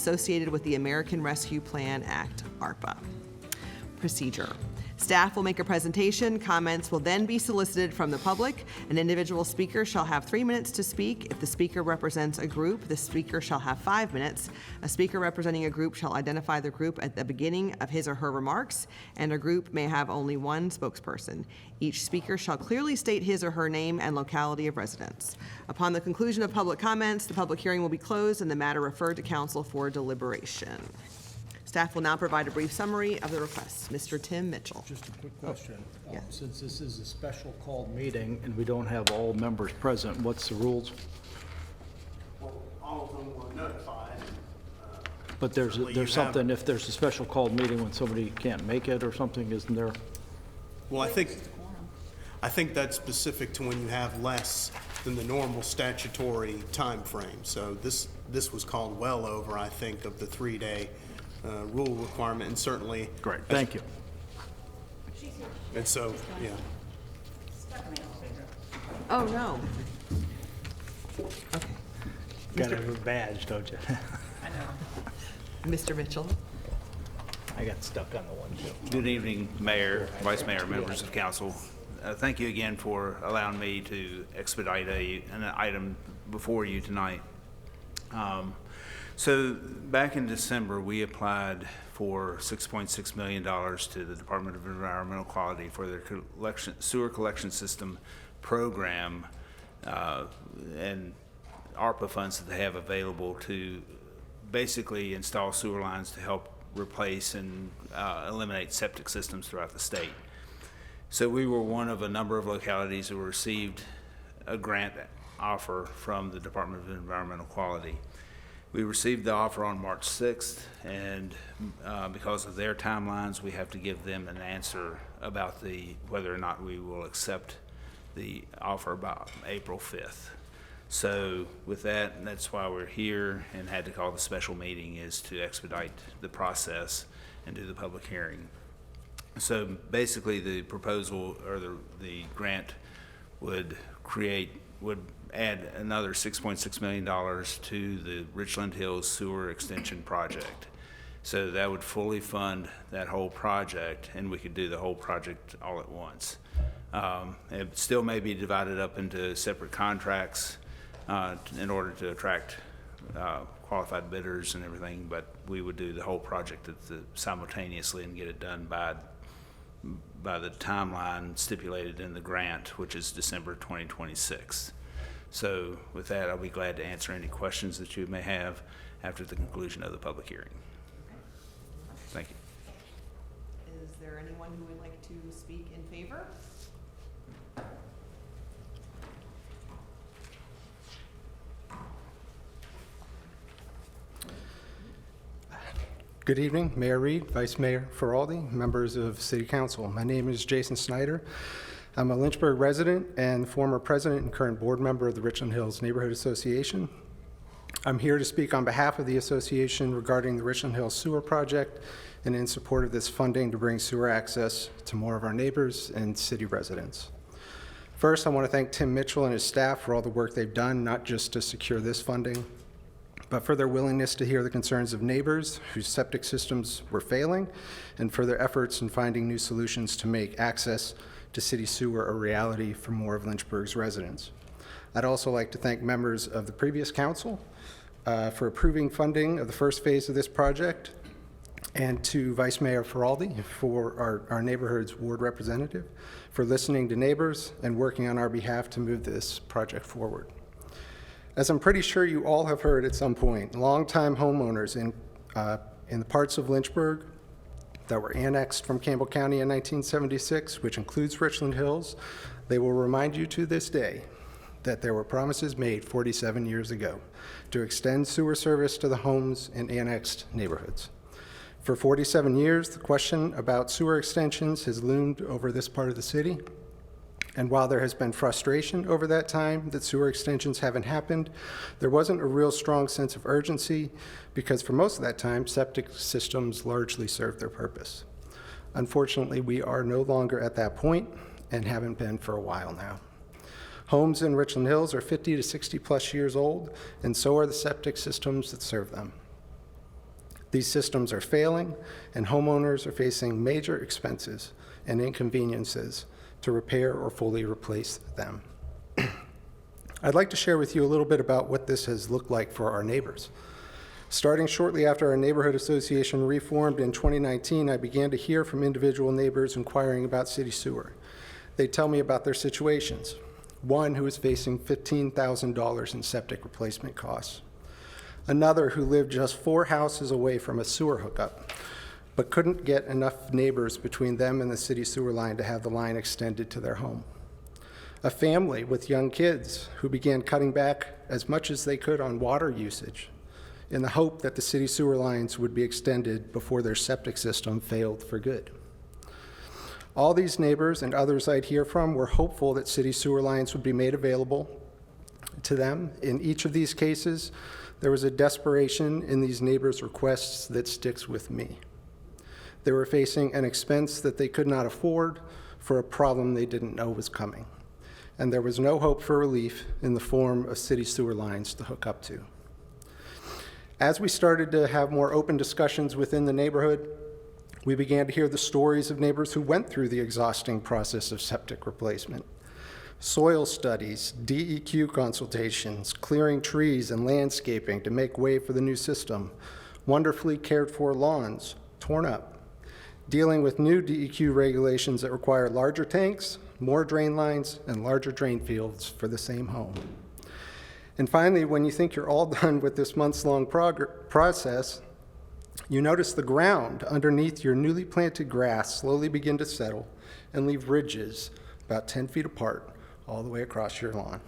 associated with the American Rescue Plan Act, ARPA. Procedure. Staff will make a presentation. Comments will then be solicited from the public. An individual speaker shall have 3 minutes to speak. If the speaker represents a group, the speaker shall have 5 minutes. A speaker representing a group shall identify the group at the beginning of his or her remarks, and a group may have only one spokesperson. Each speaker shall clearly state his or her name and locality of residence. Upon the conclusion of public comments, the public hearing will be closed and the matter referred to council for deliberation. Staff will now provide a brief summary of the request. Mr. Tim Mitchell. Just a quick question. Yeah. Since this is a special called meeting and we don't have all members present, what's the rules? Well, all of them were notified. But there's something, if there's a special called meeting when somebody can't make it or something, isn't there? Well, I think that's specific to when you have less than the normal statutory time frame. So this was called well over, I think, of the 3-day rule requirement, and certainly. Great, thank you. And so, yeah. Oh, no. Okay. Got to have a badge, don't you? Mr. Mitchell. I got stuck on the one too. Good evening, Mayor, Vice Mayor, members of council. Thank you again for allowing me to expedite an item before you tonight. So back in December, we applied for $6.6 million to the Department of Environmental Quality for their sewer collection system program and ARPA funds that they have available to basically install sewer lines to help replace and eliminate septic systems throughout the state. So we were one of a number of localities who received a grant offer from the Department of Environmental Quality. We received the offer on March 6th, and because of their timelines, we have to give them an answer about whether or not we will accept the offer by April 5th. So with that, that's why we're here and had to call the special meeting, is to expedite the process and do the public hearing. So basically the proposal, or the grant would add another $6.6 million to the Richland Hills Sewer Extension Project. So that would fully fund that whole project, and we could do the whole project all at once. It still may be divided up into separate contracts in order to attract qualified bidders and everything, but we would do the whole project simultaneously and get it done by the timeline stipulated in the grant, which is December 2026. So with that, I'll be glad to answer any questions that you may have after the conclusion of the public hearing. Thank you. Is there anyone who would like to speak in favor? Good evening, Mayor Reed, Vice Mayor Feraldi, members of City Council. My name is Jason Snyder. I'm a Lynchburg resident and former president and current board member of the Richland Hills Neighborhood Association. I'm here to speak on behalf of the association regarding the Richland Hills Sewer Project and in support of this funding to bring sewer access to more of our neighbors and city residents. First, I want to thank Tim Mitchell and his staff for all the work they've done, not just to secure this funding, but for their willingness to hear the concerns of neighbors whose septic systems were failing, and for their efforts in finding new solutions to make access to city sewer a reality for more of Lynchburg's residents. I'd also like to thank members of the previous council for approving funding of the first phase of this project, and to Vice Mayor Feraldi, for our neighborhood's ward representative, for listening to neighbors and working on our behalf to move this project forward. As I'm pretty sure you all have heard at some point, longtime homeowners in the parts of Lynchburg that were annexed from Campbell County in 1976, which includes Richland Hills, they will remind you to this day that there were promises made 47 years ago to extend sewer service to the homes in annexed neighborhoods. For 47 years, the question about sewer extensions has loomed over this part of the city. And while there has been frustration over that time that sewer extensions haven't happened, there wasn't a real strong sense of urgency, because for most of that time, septic systems largely served their purpose. Unfortunately, we are no longer at that point and haven't been for a while now. Homes in Richland Hills are 50 to 60 plus years old, and so are the septic systems that serve them. These systems are failing, and homeowners are facing major expenses and inconveniences to repair or fully replace them. I'd like to share with you a little bit about what this has looked like for our neighbors. Starting shortly after our neighborhood association reformed in 2019, I began to hear from individual neighbors inquiring about city sewer. They tell me about their situations. One who is facing $15,000 in septic replacement costs. Another who lived just 4 houses away from a sewer hookup, but couldn't get enough neighbors between them and the city sewer line to have the line extended to their home. A family with young kids who began cutting back as much as they could on water usage in the hope that the city sewer lines would be extended before their septic system failed for good. All these neighbors and others I'd hear from were hopeful that city sewer lines would be made available to them. In each of these cases, there was a desperation in these neighbors' requests that sticks with me. They were facing an expense that they could not afford for a problem they didn't know was coming. And there was no hope for relief in the form of city sewer lines to hook up to. As we started to have more open discussions within the neighborhood, we began to hear the stories of neighbors who went through the exhausting process of septic replacement. Soil studies, DEQ consultations, clearing trees and landscaping to make way for the new system, wonderfully cared for lawns torn up, dealing with new DEQ regulations that require larger tanks, more drain lines, and larger drain fields for the same home. And finally, when you think you're all done with this months-long process, you notice the ground underneath your newly planted grass slowly begin to settle and leave ridges about 10 feet apart all the way across your lawn.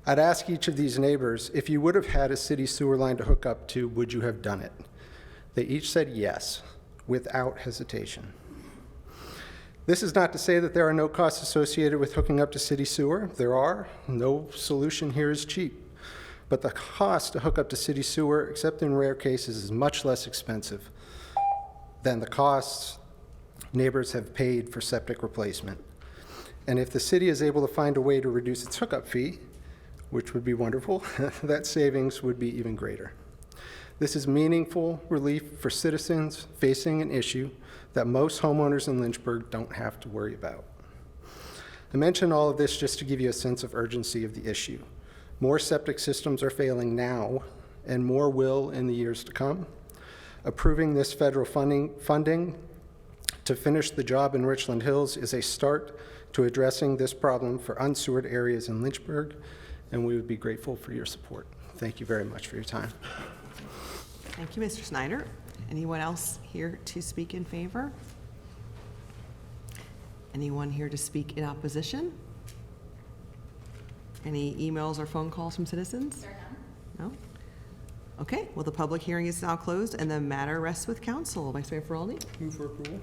I'd ask each of these neighbors, if you would have had a city sewer line to hook up to, would you have done it? They each said yes, without hesitation. This is not to say that there are no costs associated with hooking up to city sewer. There are. No solution here is cheap. But the cost to hook up to city sewer, except in rare cases, is much less expensive than the costs neighbors have paid for septic replacement. And if the city is able to find a way to reduce its hookup fee, which would be wonderful, that savings would be even greater. This is meaningful relief for citizens facing an issue that most homeowners in Lynchburg don't have to worry about. I mention all of this just to give you a sense of urgency of the issue. More septic systems are failing now, and more will in the years to come. Approving this federal funding to finish the job in Richland Hills is a start to addressing this problem for unsewered areas in Lynchburg, and we would be grateful for your support. Thank you very much for your time. Thank you, Mr. Snyder. Anyone else here to speak in favor? Anyone here to speak in opposition? Any emails or phone calls from citizens? No? Okay, well, the public hearing is now closed and the matter rests with council. Vice Mayor Feraldi? Move for approval.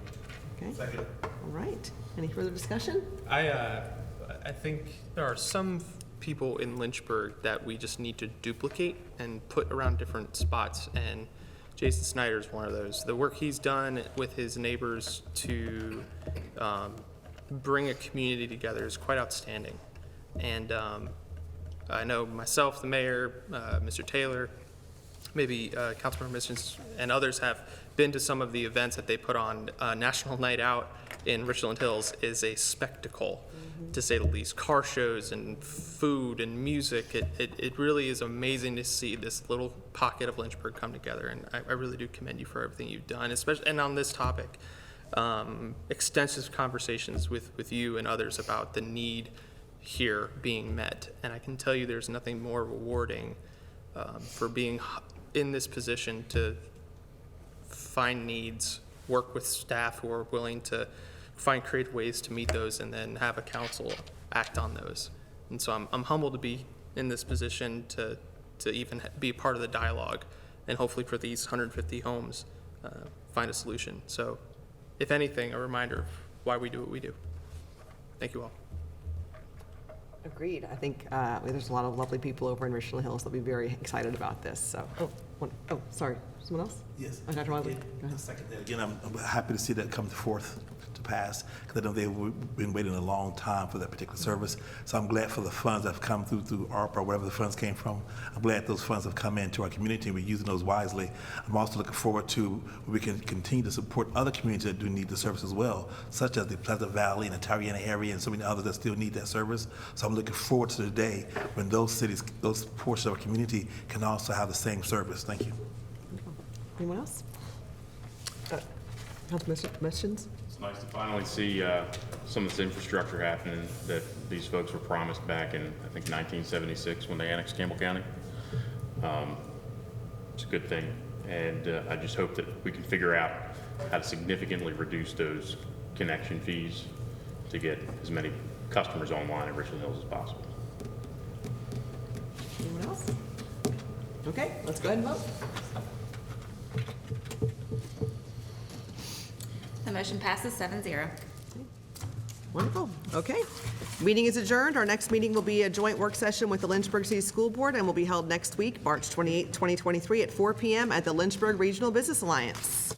Okay. Second. All right. Any further discussion? I think there are some people in Lynchburg that we just need to duplicate and put around different spots, and Jason Snyder is one of those. The work he's done with his neighbors to bring a community together is quite outstanding. And I know myself, the mayor, Mr. Taylor, maybe Councilmember Missions and others have been to some of the events that they put on. National Night Out in Richland Hills is a spectacle, to say the least. Car shows and food and music. It really is amazing to see this little pocket of Lynchburg come together, and I really do commend you for everything you've done, especially and on this topic. Extensive conversations with you and others about the need here being met, and I can tell you there's nothing more rewarding for being in this position to find needs, work with staff who are willing to find creative ways to meet those, and then have a council act on those. And so I'm humbled to be in this position to even be part of the dialogue, and hopefully for these 150 homes find a solution. So if anything, a reminder of why we do what we do. Thank you all. Agreed. I think there's a lot of lovely people over in Richland Hills that'll be very excited about this. So, sorry. Someone else? Yes. Dr. Wadley, go ahead. Second that again, I'm happy to see that come forth to passed, because I know they've been waiting a long time for that particular service. So I'm glad for the funds that have come through ARPA, or wherever the funds came from. I'm glad those funds have come into our community and we're using those wisely. I'm also looking forward to where we can continue to support other communities that do need the service as well, such as the Pleasant Valley and the Tariana area and so many others that still need that service. So I'm looking forward to the day when those cities, those portions of our community can also have the same service. Thank you. Anyone else? Councilman Missions? It's nice to finally see some of this infrastructure happening that these folks were promised back in, I think, 1976 when they annexed Campbell County. It's a good thing, and I just hope that we can figure out how to significantly reduce those connection fees to get as many customers online in Richland Hills as possible. Anyone else? Okay, let's go ahead and vote. The motion passes 7-0. Wonderful. Okay. Meeting is adjourned. Our next meeting will be a joint work session with the Lynchburg City School Board and will be held next week, March 28, 2023 at 4 p.m. at the Lynchburg Regional Business Alliance.